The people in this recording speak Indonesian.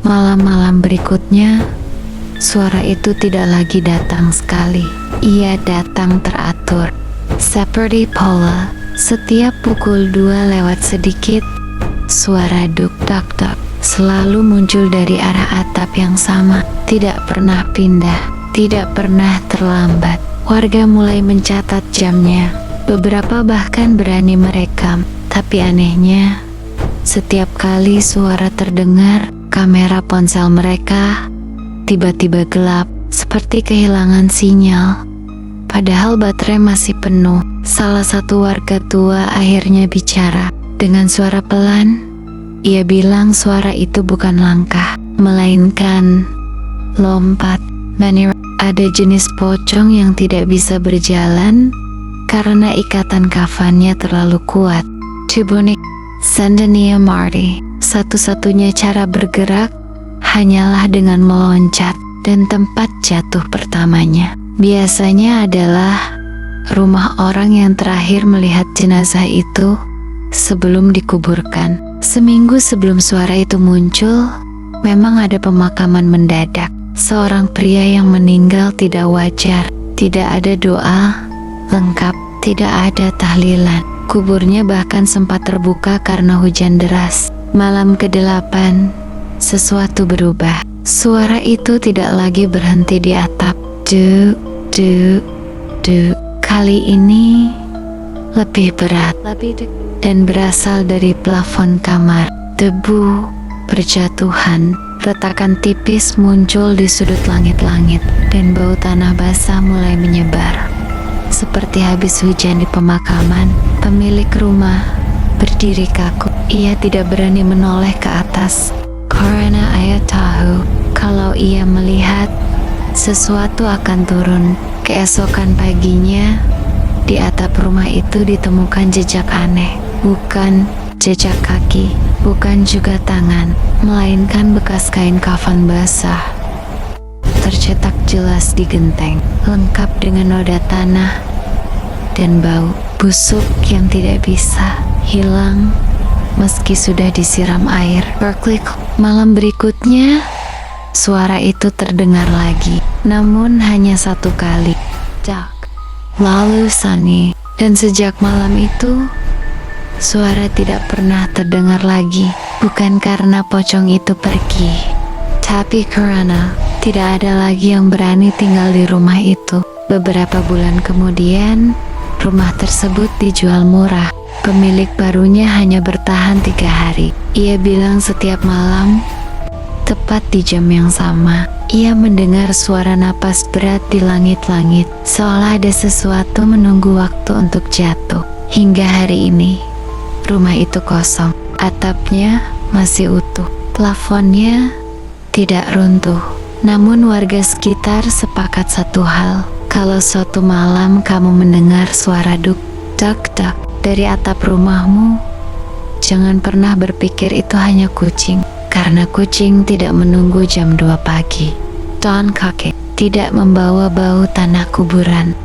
Malam-malam berikutnya, suara itu tidak lagi datang sekali. Ia datang teratur. Seperti pola, setiap pukul 2 lewat sedikit, suara duk-dak-dak selalu muncul dari arah atap yang sama. Tidak pernah pindah, tidak pernah terlambat. Warga mulai mencatat jamnya. Beberapa bahkan berani merekam. Tapi anehnya, setiap kali suara terdengar, kamera ponsel mereka tiba-tiba gelap, seperti kehilangan sinyal. Padahal baterai masih penuh. Salah satu warga tua akhirnya bicara. Dengan suara pelan, ia bilang suara itu bukan langkah, melainkan lompat. Ada jenis pocong yang tidak bisa berjalan karena ikatan kafannya terlalu kuat. Cibonik Sandania Marty. Satu-satunya cara bergerak hanyalah dengan meloncat, dan tempat jatuh pertamanya biasanya adalah rumah orang yang terakhir melihat jenazah itu sebelum dikuburkan. Seminggu sebelum suara itu muncul, memang ada pemakaman mendadak. Seorang pria yang meninggal tidak wajar, tidak ada doa lengkap, tidak ada tahlilan. Kuburnya bahkan sempat terbuka karena hujan deras. Malam ke-8, sesuatu berubah. Suara itu tidak lagi berhenti di atap. Duk, duk, duk. Kali ini lebih berat dan berasal dari plafon kamar. Debu berjatuhan, retakan tipis muncul di sudut langit-langit, dan bau tanah basah mulai menyebar. Seperti habis hujan di pemakaman, pemilik rumah berdiri kaku. Ia tidak berani menoleh ke atas karena ia tahu kalau ia melihat, sesuatu akan turun. Keesokan paginya, di atap rumah itu ditemukan jejak aneh. Bukan jejak kaki, bukan juga tangan, melainkan bekas kain kafan basah tercetak jelas di genteng, lengkap dengan noda tanah dan bau busuk yang tidak bisa hilang meski sudah disiram air. Berkeley. Malam berikutnya, suara itu terdengar lagi, namun hanya satu kali. Dak. Lalu Sunny, dan sejak malam itu, suara tidak pernah terdengar lagi. Bukan karena pocong itu pergi, tapi karena tidak ada lagi yang berani tinggal di rumah itu. Beberapa bulan kemudian, rumah tersebut dijual murah. Pemilik barunya hanya bertahan 3 hari. Ia bilang setiap malam, tepat di jam yang sama, ia mendengar suara napas berat di langit-langit, seolah ada sesuatu menunggu waktu untuk jatuh. Hingga hari ini, rumah itu kosong. Atapnya masih utuh, plafonnya tidak runtuh. Namun warga sekitar sepakat satu hal, kalau suatu malam kamu mendengar suara duk, dak, dak dari atap rumahmu, jangan pernah berpikir itu hanya kucing, karena kucing tidak menunggu jam 2 pagi. Don Kakek tidak membawa bau tanah kuburan.